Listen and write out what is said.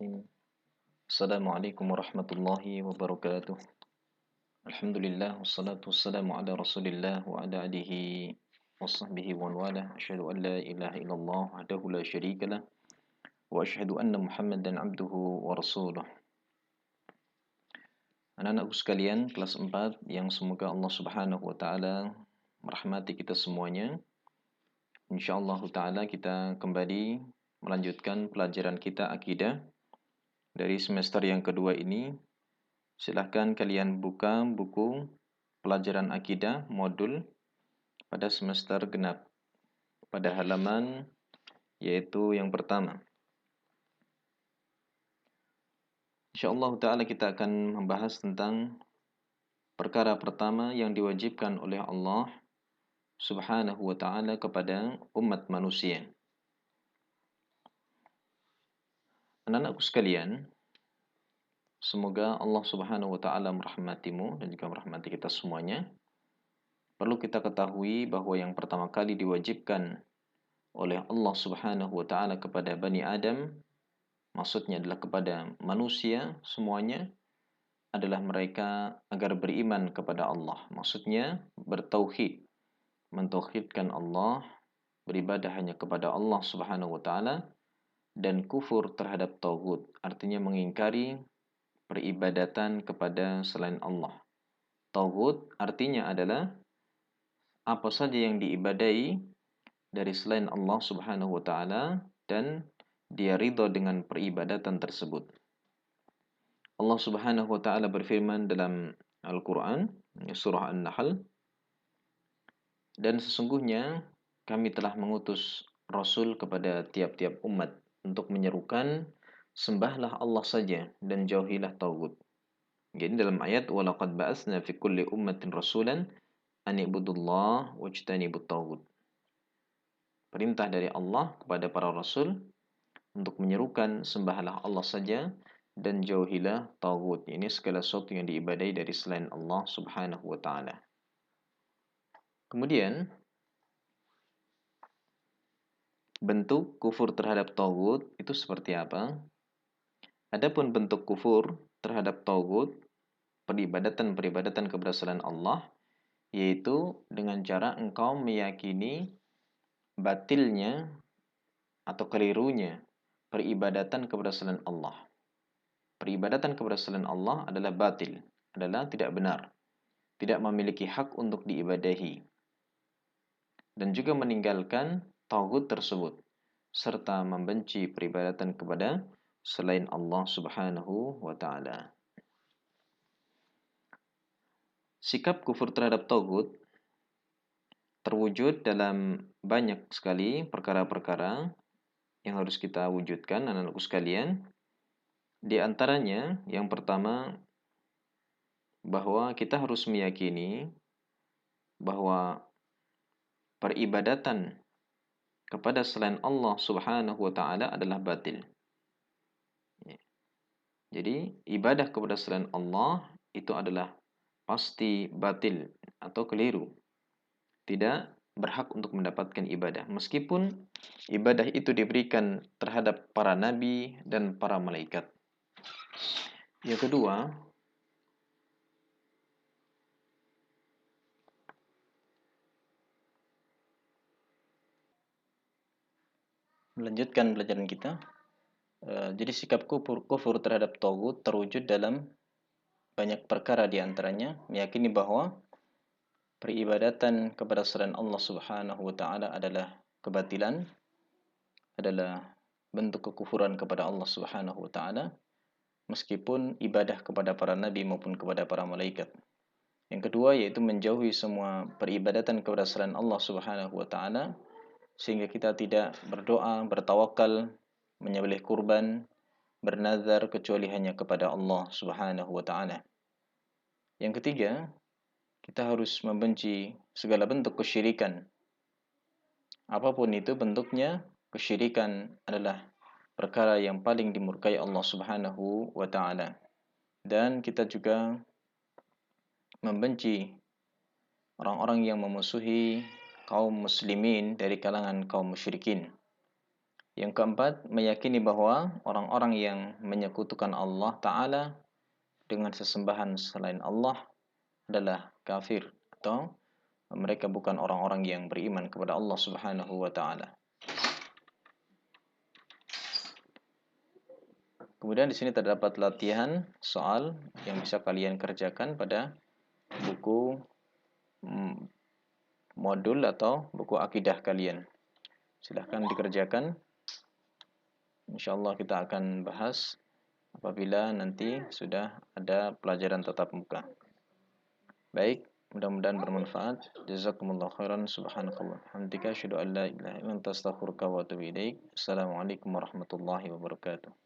Bismillahirrahmanirrahim. Assalamualaikum warahmatullahi wabarakatuh. Alhamdulillah wassalatu wassalamu ala Rasulillah wa ala alihi wa sahbihi wa man walah. Asyhadu an la ilaha illallah wahdahu la syarika lah wa asyhadu anna Muhammadan abduhu wa rasuluh. Anak-anakku sekalian, kelas 4 yang semoga Allah Subhanahu wa taala merahmati kita semuanya. Insyaallah taala kita kembali melanjutkan pelajaran kita akidah dari semester yang kedua ini. Silahkan kalian buka buku pelajaran akidah modul pada semester genap pada halaman yaitu yang pertama. Insyaallah taala kita akan membahas tentang perkara pertama yang diwajibkan oleh Allah Subhanahu wa taala kepada umat manusia. Anak-anakku sekalian, semoga Allah Subhanahu wa taala merahmatimu dan juga merahmati kita semuanya. Perlu kita ketahui bahwa yang pertama kali diwajibkan oleh Allah Subhanahu wa taala kepada Bani Adam, maksudnya adalah kepada manusia semuanya, adalah mereka agar beriman kepada Allah. Maksudnya bertauhid, mentauhidkan Allah, beribadah hanya kepada Allah Subhanahu wa taala, dan kufur terhadap tauhid, artinya mengingkari peribadatan kepada selain Allah. Tauhid artinya adalah apa saja yang diibadahi dari selain Allah Subhanahu wa taala dan dia ridha dengan peribadatan tersebut. Allah Subhanahu wa taala berfirman dalam Al-Qur'an, surah An-Nahl, dan sesungguhnya kami telah mengutus rasul kepada tiap-tiap umat untuk menyerukan sembahlah Allah saja dan jauhilah tauhid. Jadi dalam ayat walaqad ba'atsna fi kulli ummatin rasulan an ibudullah wajtanibut tauhid. Perintah dari Allah kepada para rasul untuk menyerukan sembahlah Allah saja dan jauhilah tauhid. Ini segala sesuatu yang diibadahi dari selain Allah Subhanahu wa taala. Kemudian bentuk kufur terhadap tauhid itu seperti apa? Adapun bentuk kufur terhadap tauhid, peribadatan-peribadatan kepada selain Allah, yaitu dengan cara engkau meyakini batilnya atau kelirunya peribadatan kepada selain Allah. Peribadatan kepada selain Allah adalah batil, adalah tidak benar, tidak memiliki hak untuk diibadahi, dan juga meninggalkan tauhid tersebut, serta membenci peribadatan kepada selain Allah Subhanahu wa taala. Sikap kufur terhadap tauhid terwujud dalam banyak sekali perkara-perkara yang harus kita wujudkan, anak-anakku sekalian. Di antaranya, yang pertama, bahwa kita harus meyakini bahwa peribadatan kepada selain Allah Subhanahu wa taala adalah batil. Jadi, ibadah kepada selain Allah itu adalah pasti batil atau keliru. Tidak berhak untuk mendapatkan ibadah, meskipun ibadah itu diberikan terhadap para nabi dan para malaikat. Yang kedua, melanjutkan pelajaran kita. Jadi sikap kufur terhadap tauhid terwujud dalam banyak perkara, di antaranya meyakini bahwa peribadatan kepada selain Allah Subhanahu wa taala adalah kebatilan, adalah bentuk kekufuran kepada Allah Subhanahu wa taala, meskipun ibadah kepada para nabi maupun kepada para malaikat. Yang kedua yaitu menjauhi semua peribadatan kepada selain Allah Subhanahu wa taala, sehingga kita tidak berdoa, bertawakal, menyembelih kurban, bernazar kecuali hanya kepada Allah Subhanahu wa taala. Yang ketiga, kita harus membenci segala bentuk kesyirikan. Apapun itu bentuknya, kesyirikan adalah perkara yang paling dimurkai Allah Subhanahu wa taala. Dan kita juga membenci orang-orang yang memusuhi kaum muslimin dari kalangan kaum musyrikin. Yang keempat, meyakini bahwa orang-orang yang menyekutukan Allah Ta'ala dengan sesembahan selain Allah adalah kafir, atau mereka bukan orang-orang yang beriman kepada Allah Subhanahu wa Ta'ala. Kemudian di sini terdapat latihan soal yang bisa kalian kerjakan pada buku modul atau buku akidah kalian. Silahkan dikerjakan. Insyaallah kita akan bahas apabila nanti sudah ada pelajaran tatap muka. Baik, mudah-mudahan bermanfaat. Jazakumullahu khairan. Subhanakallah. Hamdika asyhadu an la ilaha illa anta astaghfiruka wa atubu ilaik. Assalamualaikum warahmatullahi wabarakatuh.